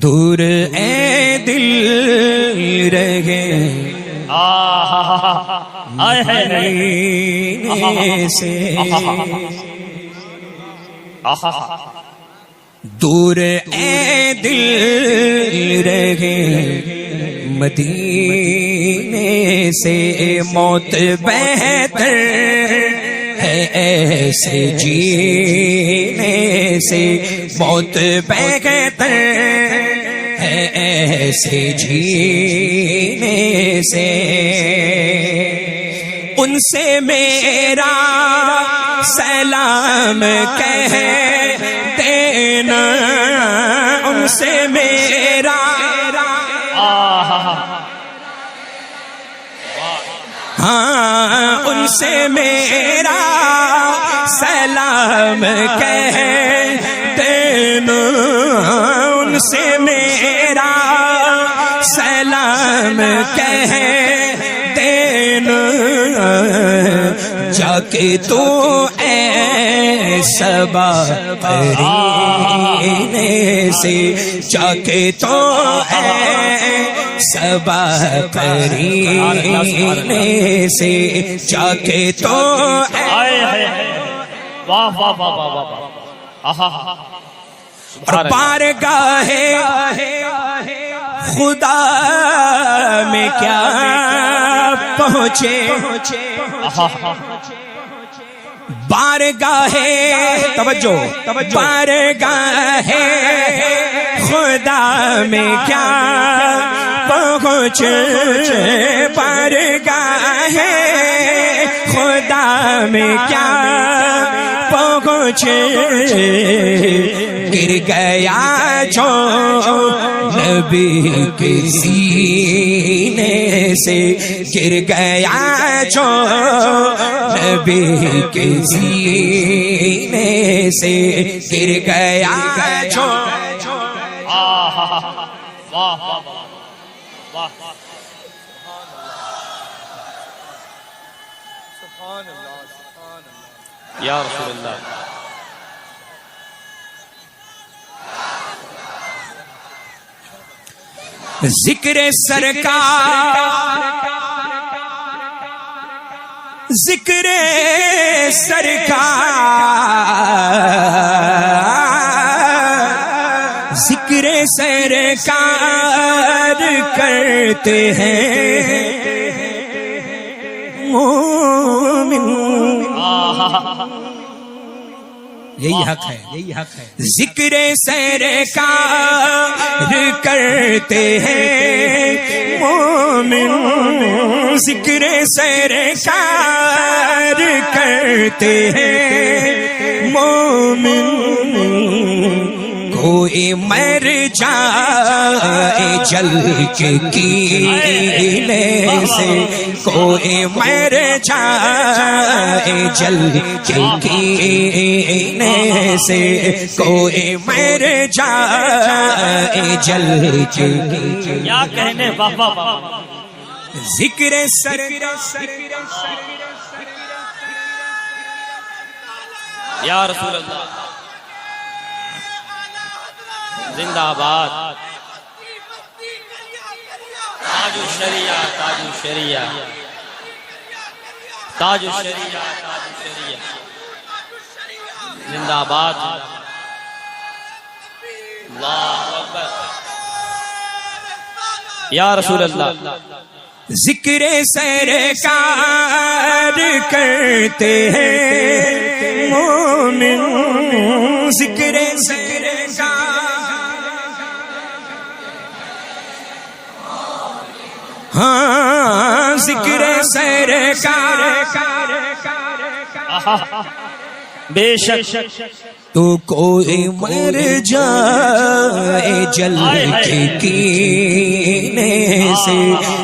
دور اے دل رہے مدینے سے، دور اے دل رہے مدینے سے، موت بہتر ہے ایسے جینے سے، موت بہتر ہے ایسے جینے سے، ان سے میرا سلام کہہ دینا، ان سے میرا ہاں، ان سے میرا سلام کہہ دینا، ان سے میرا سلام کہہ دینا، جا کے تو اے صبا قرینے سے، جا کے تو اے صبا قرینے سے، جا کے تو واہ واہ واہ واہ واہ، اور بارگاہ خدا میں کیا پہنچے، بارگاہ توجہ، بارگاہ خدا میں کیا پہنچے، بارگاہ خدا میں کیا پہنچے، گر گیا جو نبی کے سینے سے، گر گیا جو نبی کے سینے سے، گر گیا جو یا رسول اللہ، ذکر سرکار، ذکر سرکار، ذکر سرکار کرتے ہیں مومن، یہی حق ہے، یہی حق ہے، ذکر سرکار کرتے ہیں مومن، ذکر سرکار کرتے ہیں مومن، کوئی مر جائے جل کے کینے سے، کوئی مر جائے جل کے کینے سے، کوئی مر جائے جل کے کیا کہنے بابا، ذکر یا رسول اللہ، زندہ آباد، تاج الشریعہ، تاج الشریعہ، تاج الشریعہ، تاج الشریعہ، زندہ آباد، اللہ اکبر، یا رسول اللہ، ذکر سرکار کرتے ہیں مومن، ذکر ہاں، ذکر سرکار، بے شک تو کوئی مر جائے جل کے کینے سے،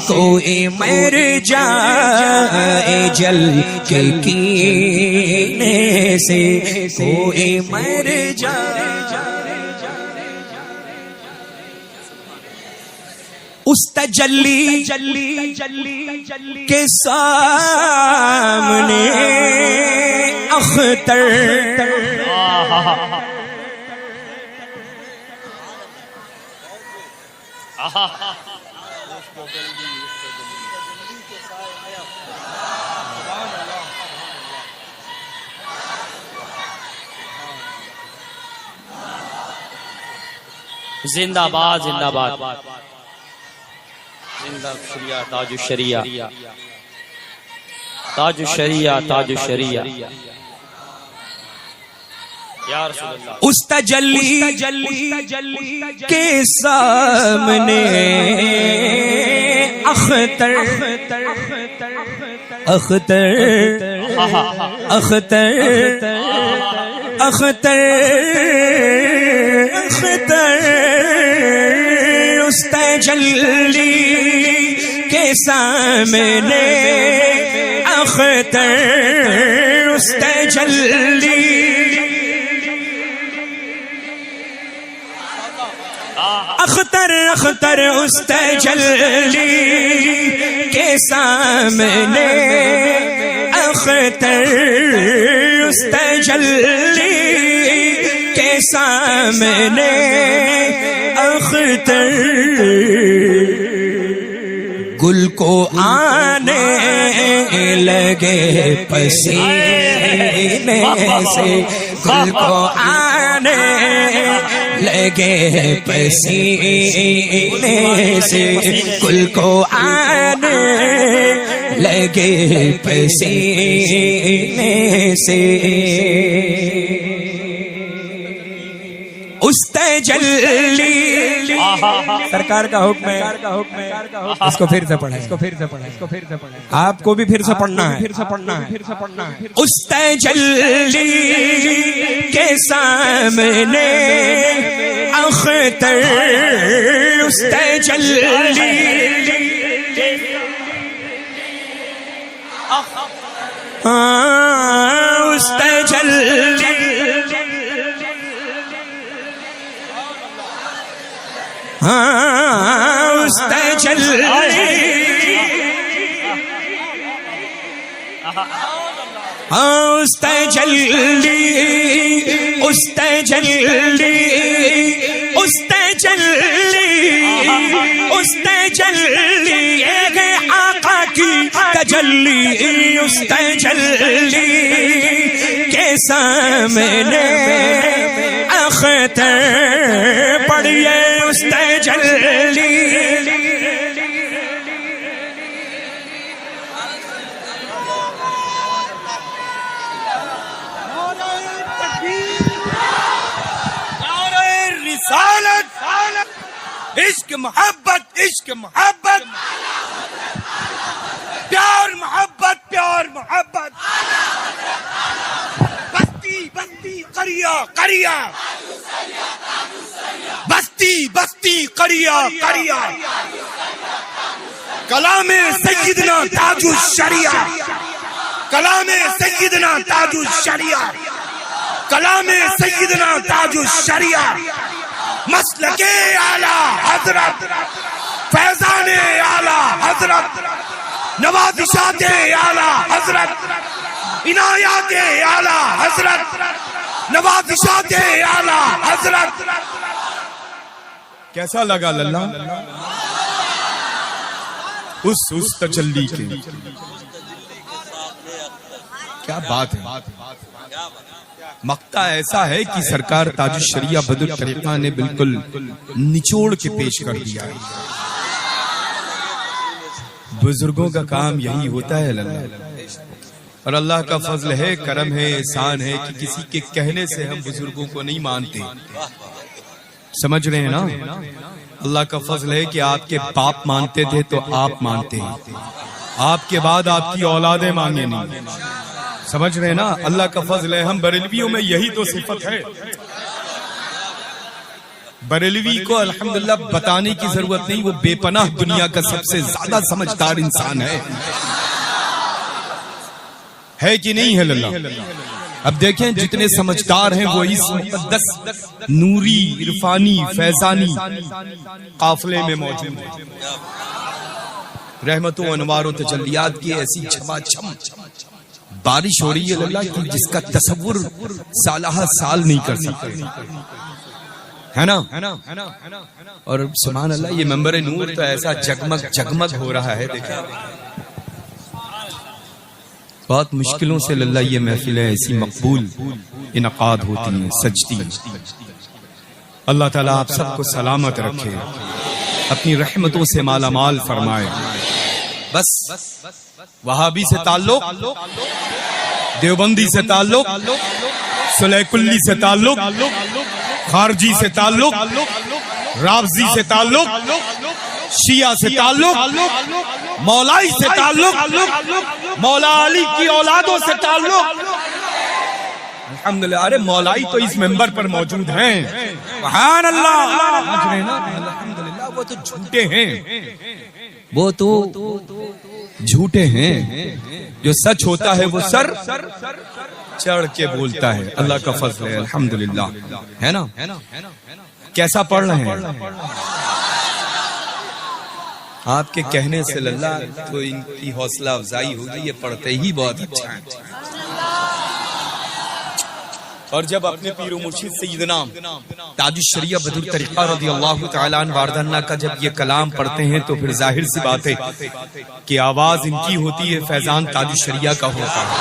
کوئی مر جائے جل کے کینے سے، کوئی مر جائے اس تجلی کے سامنے اختر زندہ باد زندہ باد زندہ شریعہ تاج الشریعہ تاج الشریعہ تاج الشریعہ یا رسول اللہ اس تجلی کے سامنے اختر اختر اختر اختر اختر اس تجلی کے سامنے اختر اس تجلی اختر اختر اس تجلی کے سامنے اختر اس تجلی کے سامنے اختر گل کو آنے لگے پسینے سے گل کو آنے لگے پسینے سے گل کو آنے لگے پسینے سے اس تجلی سرکار کا حکم ہے اس کو پھر سے پڑھیں آپ کو بھی پھر سے پڑھنا ہے اس تجلی کے سامنے اختر اس تجلی اس تجلی اس تجلی اس تجلی اس تجلی اس تجلی اس تجلی ایک آقا کی تجلی اس تجلی کے سامنے اختر پڑھیے اس تجلی رسالت عشق محبت عشق محبت پیار محبت پیار محبت بستی بستی قریہ قریہ بستی بستی قریہ قریہ کلام سیدنا تاج الشریعہ کلام سیدنا تاج الشریعہ کلام سیدنا تاج الشریعہ مسلک اعلی حضرت فیضان اعلی حضرت نوازشات اعلی حضرت عنایات اعلی حضرت نوازشات اعلی حضرت کیسا لگا للہ اس تجلی کے کیا بات ہے مقطع ایسا ہے کہ سرکار تاج الشریعہ بدر طریقہ نے بالکل نچوڑ کے پیش کر دیا ہے بزرگوں کا کام یہی ہوتا ہے اللہ اور اللہ کا فضل ہے کرم ہے احسان ہے کہ کسی کے کہنے سے ہم بزرگوں کو نہیں مانتے سمجھ رہے ہیں نا اللہ کا فضل ہے کہ آپ کے باپ مانتے تھے تو آپ مانتے ہیں آپ کے بعد آپ کی اولادیں مانگے نہیں سمجھ رہے ہیں نا اللہ کا فضل ہے ہم بریلویوں میں یہی تو صفت ہے بریلوی کو الحمدللہ بتانے کی ضرورت نہیں وہ بے پناہ دنیا کا سب سے زیادہ سمجھدار انسان ہے کہ نہیں ہے اللہ اب دیکھیں جتنے سمجھدار ہیں وہ اس مقدس نوری عرفانی فیضانی قافلے میں موجود ہیں رحمتوں انوار و تجلیات کی ایسی چھما چھم بارش ہو رہی ہے اللہ کی جس کا تصور سالہ سال نہیں کر سکتے ہے نا؟ اور سبحان اللہ یہ منبر نور تو ایسا جگمگ جگمگ ہو رہا ہے. دیکھیں بہت مشکلوں سے اللہ یہ محفلیں ایسی مقبول انعقاد ہوتی ہیں، سجتی ہیں. اللہ تعالیٰ آپ سب کو سلامت رکھے، اپنی رحمتوں سے مالا مال فرمائے. بس وہابی سے تعلق، دیوبندی سے تعلق، صلح کلی سے تعلق، خارجی سے تعلق، رافضی سے تعلق، شیعہ سے تعلق، مولائی سے تعلق، مولا علی کی اولادوں سے تعلق. الحمدللہ. ارے مولائی تو اس ممبر پر موجود ہیں. سبحان اللہ. الحمدللہ. وہ تو جھوٹے ہیں، وہ تو جھوٹے ہیں. جو سچ ہوتا ہے وہ سر چڑھ کے بولتا ہے. اللہ کا فضل ہے الحمدللہ. ہے نا؟ کیسا پڑھ رہے ہیں آپ کے کہنے سے اللہ تو ان کی حوصلہ افزائی ہوگی. یہ پڑھتے ہی بہت اچھا ہے. اور جب اپنے پیر و مرشد سیدنا تاج الشریعہ بدر طریقہ رضی اللہ تعالیٰ عنہ واردانہ کا جب یہ کلام پڑھتے ہیں تو پھر ظاہر سی بات ہے کہ آواز ان کی ہوتی ہے، فیضان تاج الشریعہ کا ہوتا ہے.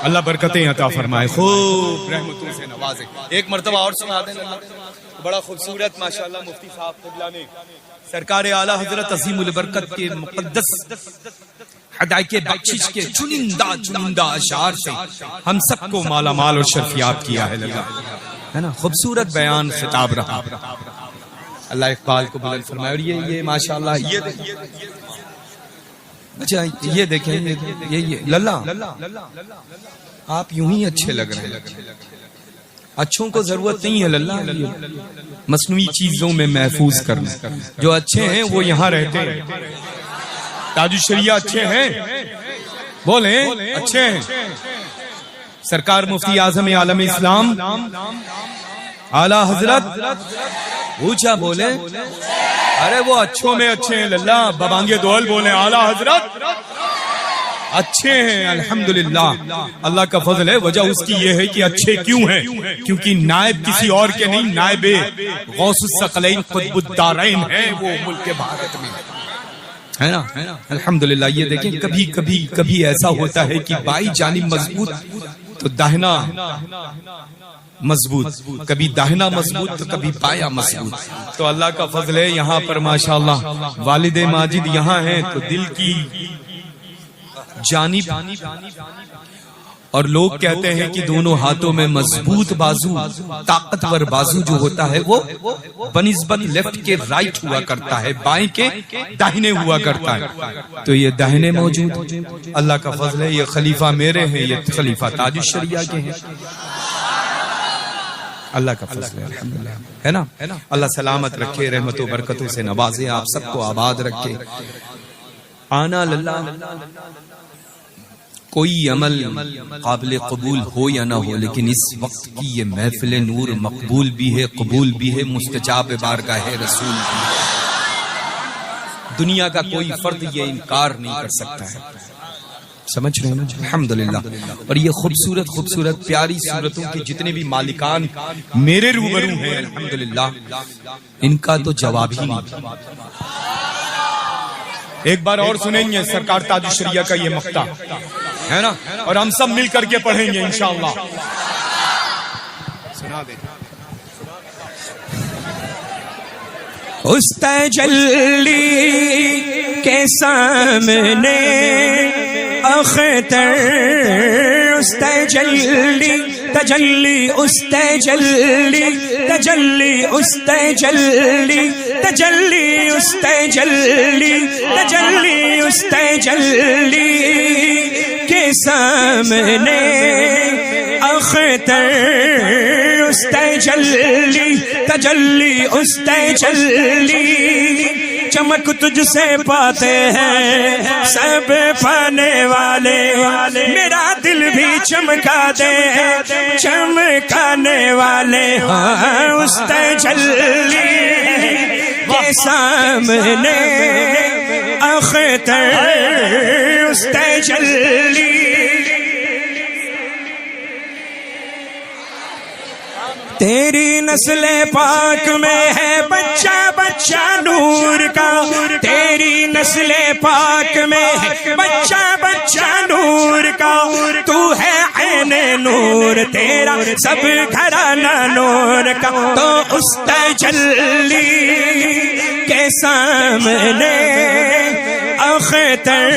اللہ برکتیں عطا فرمائے، خوب رحمتوں سے نوازے. ایک مرتبہ اور سنا دیں. بڑا خوبصورت ماشاءاللہ مفتی صاحب قبلہ نے سرکار اعلیٰ حضرت عظیم البرکت کے مقدس ہدایت بخشش کے چنندہ اشعار سے ہم سب کو مالا مال اور شرفیات کیا ہے. ہے نا؟ خوبصورت بیان خطاب رہا. اللہ اقبال کو بلند فرمائے. اور یہ ماشاءاللہ یہ اچھا یہ دیکھیں یہ للہ آپ یوں ہی اچھے لگ رہے ہیں. اچھوں کو ضرورت نہیں ہے للہ مصنوعی چیزوں میں محفوظ کرنا. جو اچھے ہیں وہ یہاں رہتے ہیں. تاج الشریعہ اچھے ہیں، بولیں اچھے ہیں. سرکار مفتی اعظم عالم اسلام اعلی حضرت پوچھا بولے ارے وہ اچھوں میں اچھے ہیں للہ. ببانگے دول بولیں اعلی حضرت اچھے ہیں الحمدللہ. اللہ کا فضل ہے. وجہ اس کی یہ ہے کہ اچھے کیوں ہیں؟ کیونکہ نائب کسی اور کے نہیں، نائب غوث الثقلین قطب الدارین ہے وہ ملک بھارت میں. ہے نا؟ الحمدللہ. یہ دیکھیں کبھی ایسا ہوتا ہے کہ بائی جانب مضبوط تو داہنا مضبوط، کبھی داہنا مضبوط تو کبھی بایاں مضبوط. تو اللہ کا فضل ہے یہاں پر ماشاءاللہ والد ماجد یہاں ہیں تو دل کی جانب. اور لوگ کہتے ہیں کہ دونوں ہاتھوں میں مضبوط بازو، طاقتور بازو جو ہوتا ہے وہ بنسبت لیفٹ کے رائٹ ہوا کرتا ہے، بائیں کے داہنے ہوا کرتا ہے. تو یہ داہنے موجود. اللہ کا فضل ہے یہ خلیفہ میرے ہیں، یہ خلیفہ تاج الشریعہ کے ہیں. اللہ کا فضل ہے الحمدللہ. ہے نا؟ اللہ سلامت رکھے، رحمت و برکتوں سے نوازے، آپ سب کو آباد رکھے. آنا للہ کوئی عمل قابل قبول ہو یا نہ ہو، لیکن اس وقت کی یہ محفل نور مقبول بھی ہے، قبول بھی ہے، مستجاب بارگاہ رسول بھی ہے. دنیا کا کوئی فرد یہ انکار نہیں کر سکتا ہے. سمجھ رہے ہیں الحمدللہ. اور یہ خوبصورت پیاری صورتوں کے جتنے بھی مالکان میرے روبرو ہیں الحمدللہ ان کا تو جواب ہی نہیں. ایک بار اور سنیں گے سرکار تاج الشریعہ کا یہ مقطع، ہے نا؟ اور ہم سب مل کر کے پڑھیں گے انشاءاللہ. سنا دیں. اس تجلی کے سامنے اختر، اس تجلی تجلی اس تجلی تجلی اس تجلی تجلی اس تجلی تجلی اس تجلی کے سامنے اختر، اس تجلی تجلی اس تجلی چمک تجھ سے پاتے ہیں سب پانے والے. میرا دل بھی چمکا دے چمکانے والے. ہاں اس تجلی کے سامنے اختر، اس تجلی تیری نسل پاک میں ہے بچہ بچہ نور کا، تیری نسل پاک میں ہے بچہ بچہ نور کا، تو ہے عین نور تیرا سب گھرانہ نور کا، تو اس تجلی کے سامنے اختر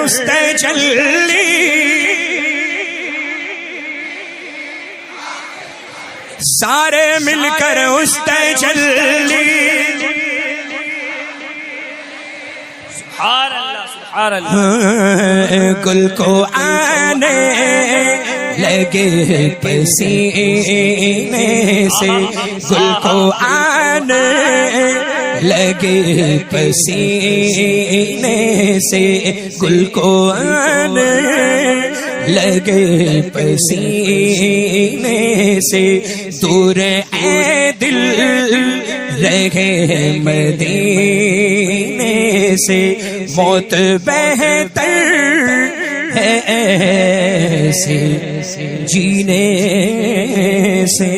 اس تجلی سارے مل کر اس تجلی سبحان اللہ سبحان اللہ گل کو آنے لگے پسینے سے، گل کو آنے لگے پسینے سے، گل کو آنے لگے پسینے سے، دور اے دل رہے مدینے سے، موت بہتر ہے ایسے جینے سے۔